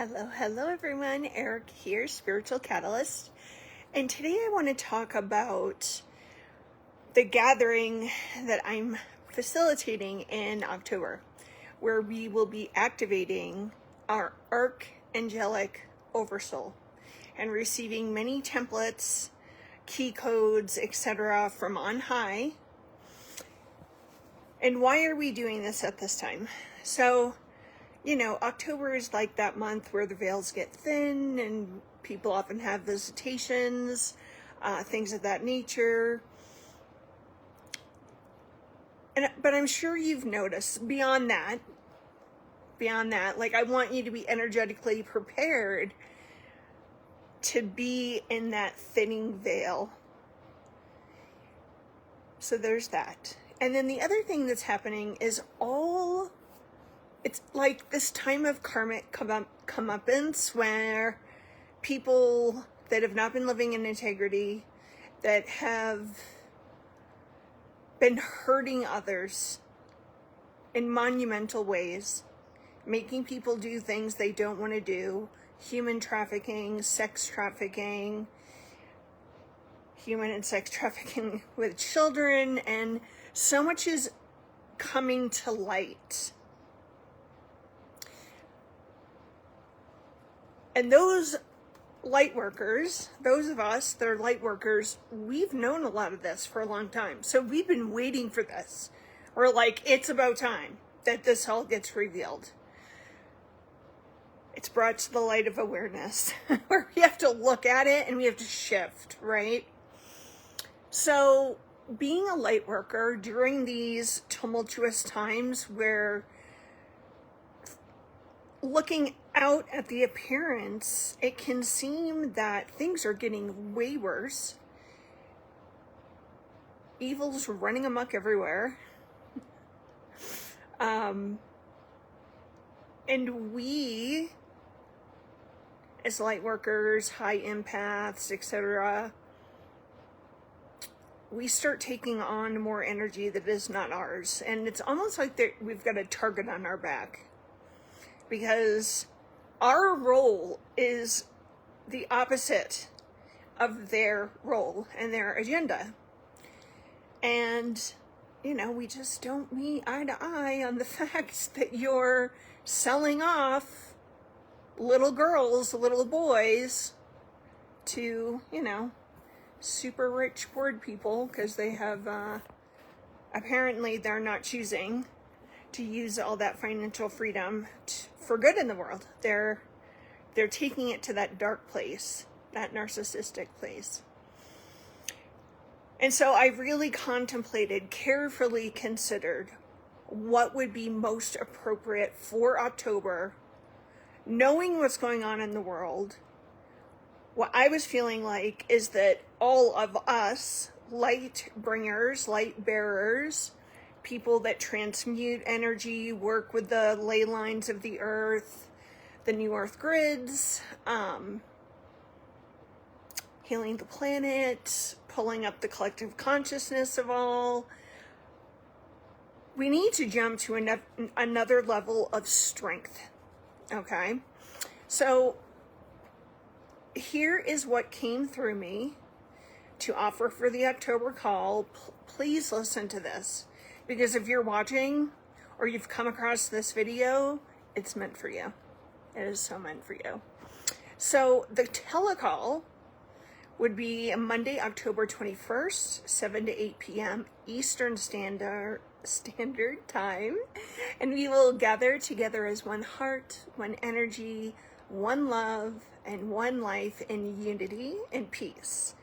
Hello everyone, Eric here, Spiritual Catalyst. And today I want to talk about the gathering that I'm facilitating in October, where we will be activating our Archangelic Oversoul and receiving many templates, Keycodes, etc. from on high. And why are we doing this at this time? So, you know, October is like that month where the veils get thin and people often have visitations, things of that nature. But I'm sure you've noticed beyond that, like I want you to be energetically prepared to be in that thinning veil. So there's that. And then the other thing that's happening is it's like this time of karmic comeuppance where people that have not been living in integrity, that have been hurting others in monumental ways, making people do things they don't want to do, human trafficking, sex trafficking, human and sex trafficking with children, and so much is coming to light. And those light workers, those of us that are light workers, we've known a lot of this for a long time. So we've been waiting for this. We're like, it's about time that this all gets revealed. It's brought to the light of awareness where we have to look at it and we have to shift, right? So being a light worker during these tumultuous times where looking out at the appearance, it can seem that things are getting way worse. Evil's running amok everywhere. And we, as light workers, high empaths, etc., we start taking on more energy that is not ours. And it's almost like we've got a target on our back, because our role is the opposite of their role and their agenda. And, you know, we just don't meet eye to eye on the fact that you're selling off little girls, little boys to, you know, super rich bored people, because they have, apparently they're not choosing to use all that financial freedom for good in the world. They're taking it to that dark place, that narcissistic place. And so I really contemplated, carefully considered what would be most appropriate for October, knowing what's going on in the world. What I was feeling like is that all of us, light bringers, light bearers, people that transmute energy, work with the ley lines of the earth, the new earth grids, healing the planet, pulling up the collective consciousness of all. We need to jump to another level of strength, okay? So here is what came through me to offer for the October call. Please listen to this, because if you're watching or you've come across this video, it's meant for you. It is so meant for you. So the telecall would be Monday, October 21st, 7 to 8 p.m. Eastern Standard Time. And we will gather together as one heart, one energy, one love, and one life in unity and peace.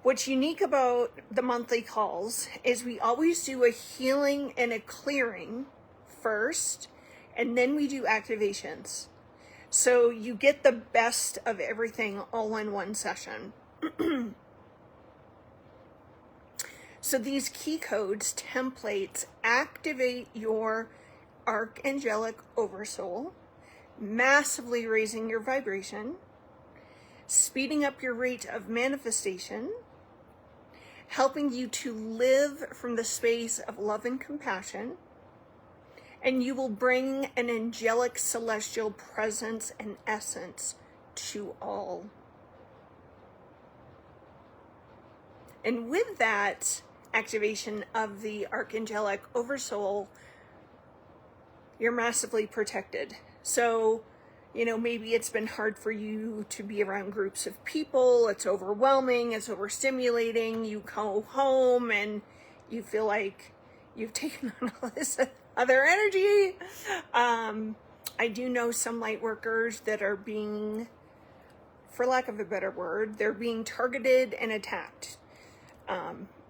What's unique about the monthly calls is we always do a healing and a clearing first, and then we do activations. So you get the best of everything all in one session. So these Keycodes, templates, activate your Archangelic Oversoul, massively raising your vibration, speeding up your rate of manifestation, helping you to live from the space of love and compassion, and you will bring an angelic celestial presence and essence to all. And with that activation of the Archangelic Oversoul, you're massively protected. So, you know, maybe it's been hard for you to be around groups of people. It's overwhelming, it's overstimulating. You go home and you feel like you've taken on all this other energy. I do know some light workers that are being, for lack of a better word, they're being targeted and attacked.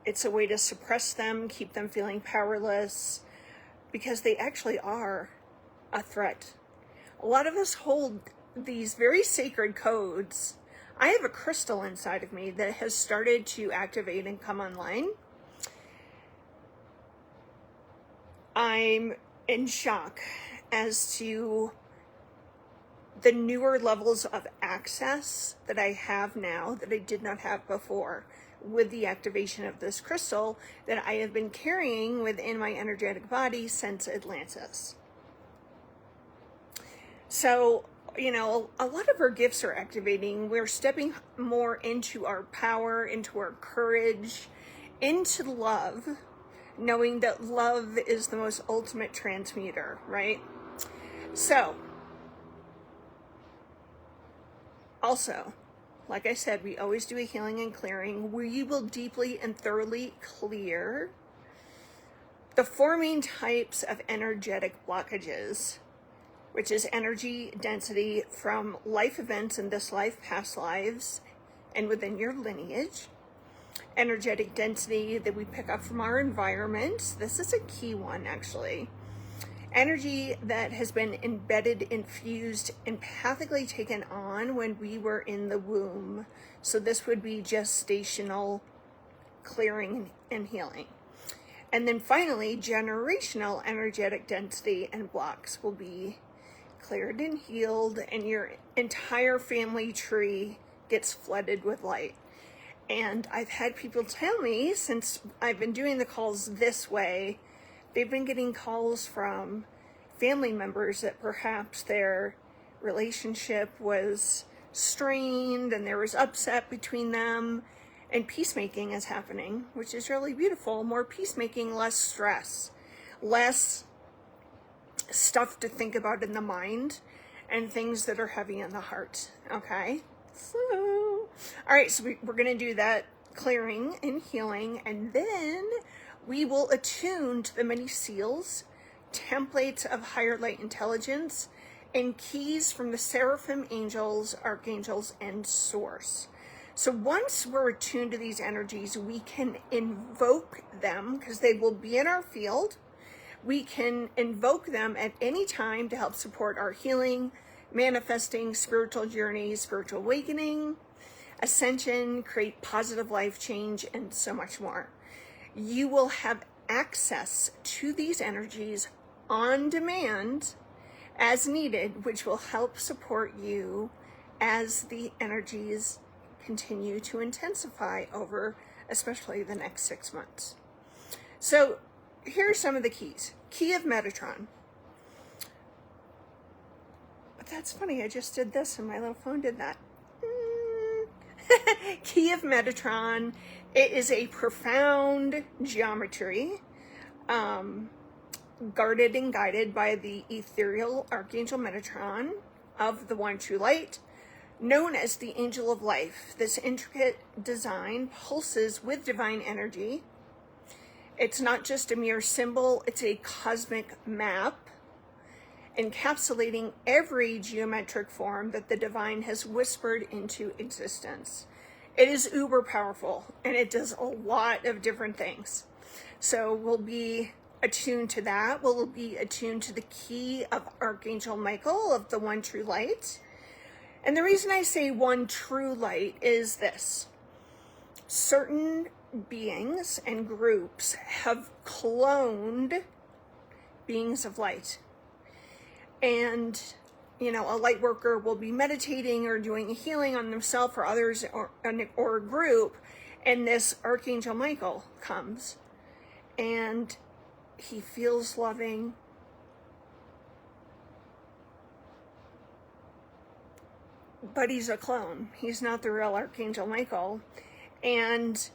It's a way to suppress them, keep them feeling powerless, because they actually are a threat. A lot of us hold these very sacred codes. I have a crystal inside of me that has started to activate and come online. I'm in shock as to the newer levels of access that I have now that I did not have before with the activation of this crystal that I have been carrying within my energetic body since Atlantis. So, you know, a lot of our gifts are activating. We're stepping more into our power, into our courage, into love, knowing that love is the most ultimate transmuter, right? So, also, like I said, we always do a healing and clearing where you will deeply and thoroughly clear the four main types of energetic blockages, which is energy density from life events in this life, past lives, and within your lineage. Energetic density that we pick up from our environment. This is a key one, actually. Energy that has been embedded, infused, empathically taken on when we were in the womb. So this would be gestational clearing and healing. And then finally, generational energetic density and blocks will be cleared and healed, and your entire family tree gets flooded with light. And I've had people tell me, since I've been doing the calls this way, they've been getting calls from family members that perhaps their relationship was strained and there was upset between them, and peacemaking is happening, which is really beautiful. More peacemaking, less stress, less stuff to think about in the mind, and things that are heavy in the heart. Okay, so all right, so we're going to do that clearing and healing, and then we will attune to the many seals, templates of higher light intelligence, and keys from the seraphim, angels, archangels, and source. So once we're attuned to these energies, we can invoke them because they will be in our field. We can invoke them at any time to help support our healing, manifesting, spiritual journey, spiritual awakening, ascension, create positive life change, and so much more. You will have access to these energies on demand as needed, which will help support you as the energies continue to intensify over especially the next 6 months. So here are some of the keys. Key of Metatron. But that's funny, I just did this and my little phone did that. Key of Metatron. It is a profound geometry, guarded and guided by the ethereal Archangel Metatron of the One True Light, known as the Angel of Life. This intricate design pulses with divine energy. It's not just a mere symbol, it's a cosmic map encapsulating every geometric form that the divine has whispered into existence. It is uber powerful, and it does a lot of different things. So we'll be attuned to that. We'll be attuned to the key of Archangel Michael of the One True Light. And the reason I say One True Light is this. Certain beings and groups have cloned beings of light. And, you know, a light worker will be meditating or doing a healing on themselves or others or a group, and this Archangel Michael comes and he feels loving, but he's a clone. He's not the real Archangel Michael. And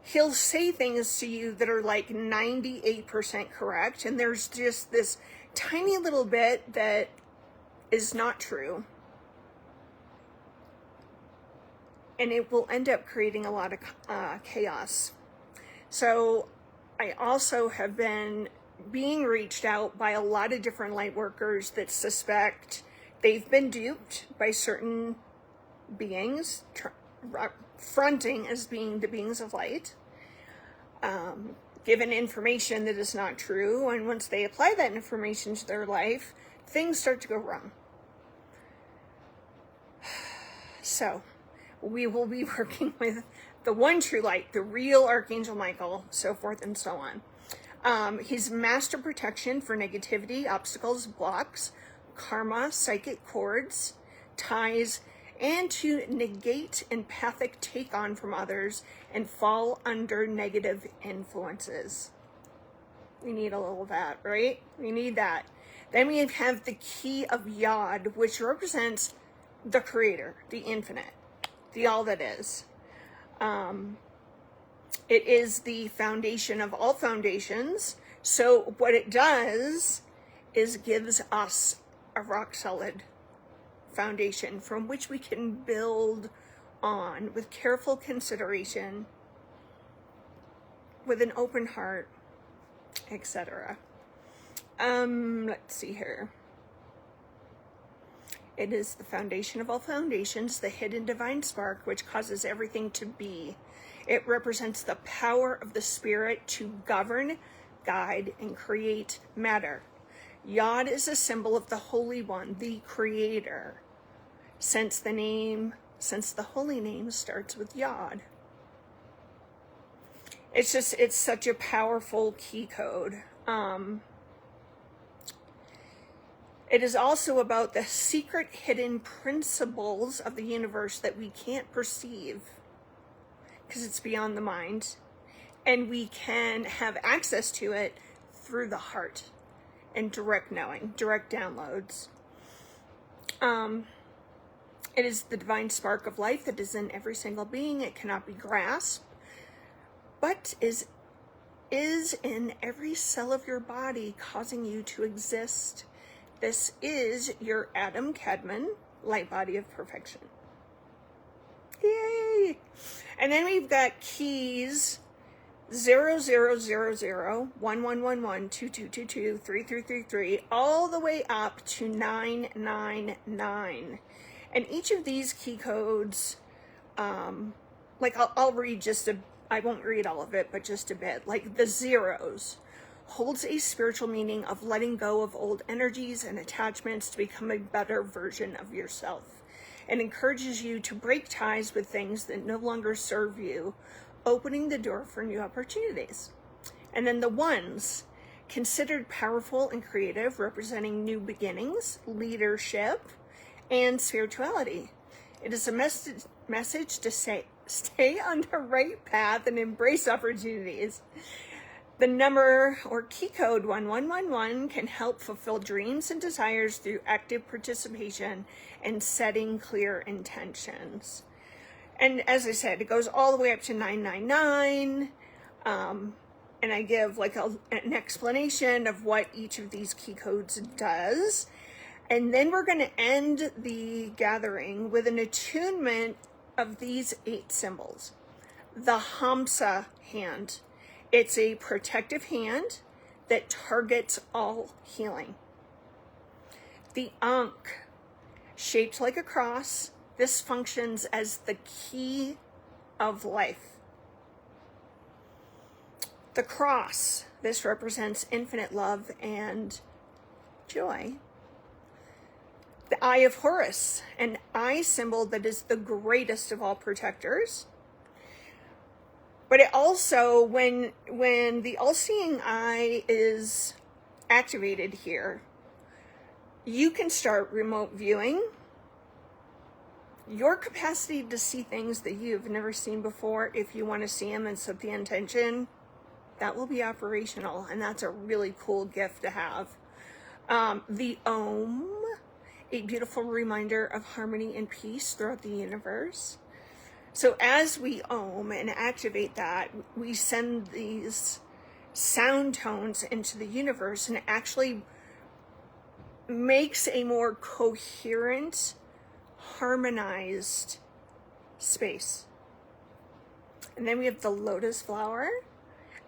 he'll say things to you that are like 98% correct, and there's just this tiny little bit that is not true. And it will end up creating a lot of chaos. So I also have been being reached out by a lot of different light workers that suspect they've been duped by certain beings, fronting as being the beings of light, given information that is not true, and once they apply that information to their life, things start to go wrong. So we will be working with the one true light, the real Archangel Michael, so forth and so on. His master protection for negativity, obstacles, blocks, karma, psychic cords, ties, and to negate empathic take on from others and fall under negative influences. We need a little of that, right? We need that. Then we have the key of Yod, which represents the creator, the infinite, the all that is. It is the foundation of all foundations. So what it does is gives us a rock solid foundation from which we can build on with careful consideration, with an open heart, etc. Let's see here. It is the foundation of all foundations, the hidden divine spark, which causes everything to be. It represents the power of the spirit to govern, guide, and create matter. Yod is a symbol of the Holy One, the Creator, since the holy name starts with Yod. It's such a powerful key code. It is also about the secret hidden principles of the universe that we can't perceive because it's beyond the mind, and we can have access to it through the heart and direct knowing, direct downloads. It is the divine spark of life that is in every single being. It cannot be grasped, but is in every cell of your body, causing you to exist. This is your Adam Kadmon light body of perfection. Yay! And then we've got keys 0000, 1111, 2222, 3333, all the way up to 999. And each of these key codes, I'll read I won't read all of it, but just a bit. Like the zeros holds a spiritual meaning of letting go of old energies and attachments to become a better version of yourself, and encourages you to break ties with things that no longer serve you, opening the door for new opportunities. And then the ones, considered powerful and creative, representing new beginnings, leadership, and spirituality. It is a message to stay on the right path and embrace opportunities. The number or key code 1111 can help fulfill dreams and desires through active participation and setting clear intentions. And as I said, it goes all the way up to 999. And I give an explanation of what each of these key codes does. And then we're going to end the gathering with an attunement of these 8 symbols. The Hamsa hand. It's a protective hand that targets all healing. The Ankh, shaped like a cross, this functions as the key of life. The cross, this represents infinite love and joy. The Eye of Horus, an eye symbol that is the greatest of all protectors. But it also, when the all-seeing eye is activated here, you can start remote viewing. Your capacity to see things that you've never seen before, if you want to see them and set the intention, that will be operational, and that's a really cool gift to have. The Om a beautiful reminder of harmony and peace throughout the universe. So as we Om and activate that, we send these sound tones into the universe, and it actually makes a more coherent, harmonized space. And then we have the lotus flower,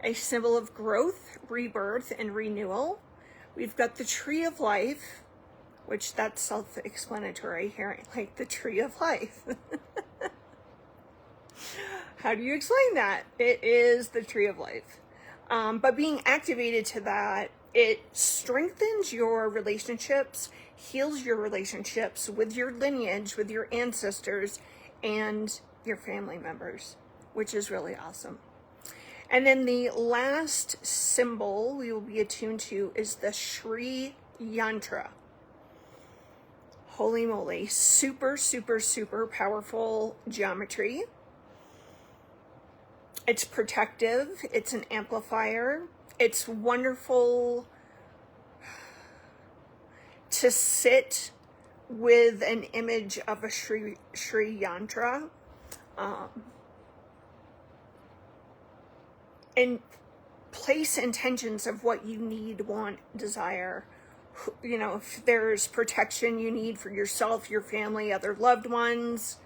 a symbol of growth, rebirth, and renewal. We've got the tree of life, which that's self-explanatory here, like the tree of life. How do you explain that? It is the tree of life. But being activated to that, it strengthens your relationships, heals your relationships with your lineage, with your ancestors, and your family members, which is really awesome. And then the last symbol we will be attuned to is the Shri Yantra. Holy moly, super, super, super powerful geometry. It's protective, it's an amplifier. It's wonderful to sit with an image of a Shri Yantra. And place intentions of what you need, want, desire. You know, if there's protection you need for yourself, your family, other loved ones,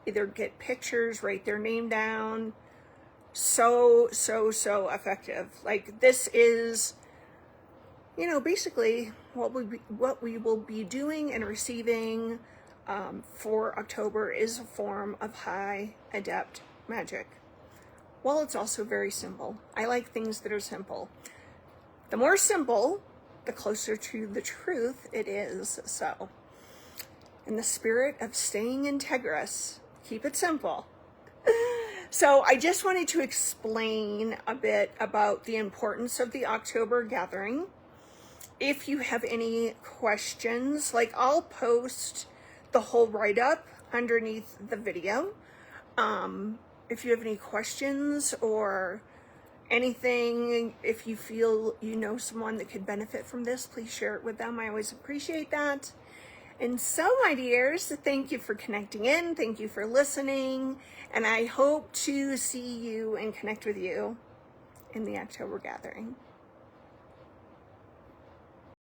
either get pictures, write their name down. So effective. Like, this is, you know, basically what we will be doing and receiving for October is a form of high adept magic. Well, it's also very simple. I like things that are simple. The more simple, the closer to the truth it is. So, in the spirit of staying integrous, keep it simple. So I just wanted to explain a bit about the importance of the October gathering. If you have any questions, like, I'll post the whole write-up underneath the video. If you have any questions or anything, if you feel you know someone that could benefit from this, please share it with them. I always appreciate that. And so, my dears, thank you for connecting in. Thank you for listening. And I hope to see you and connect with you in the October gathering.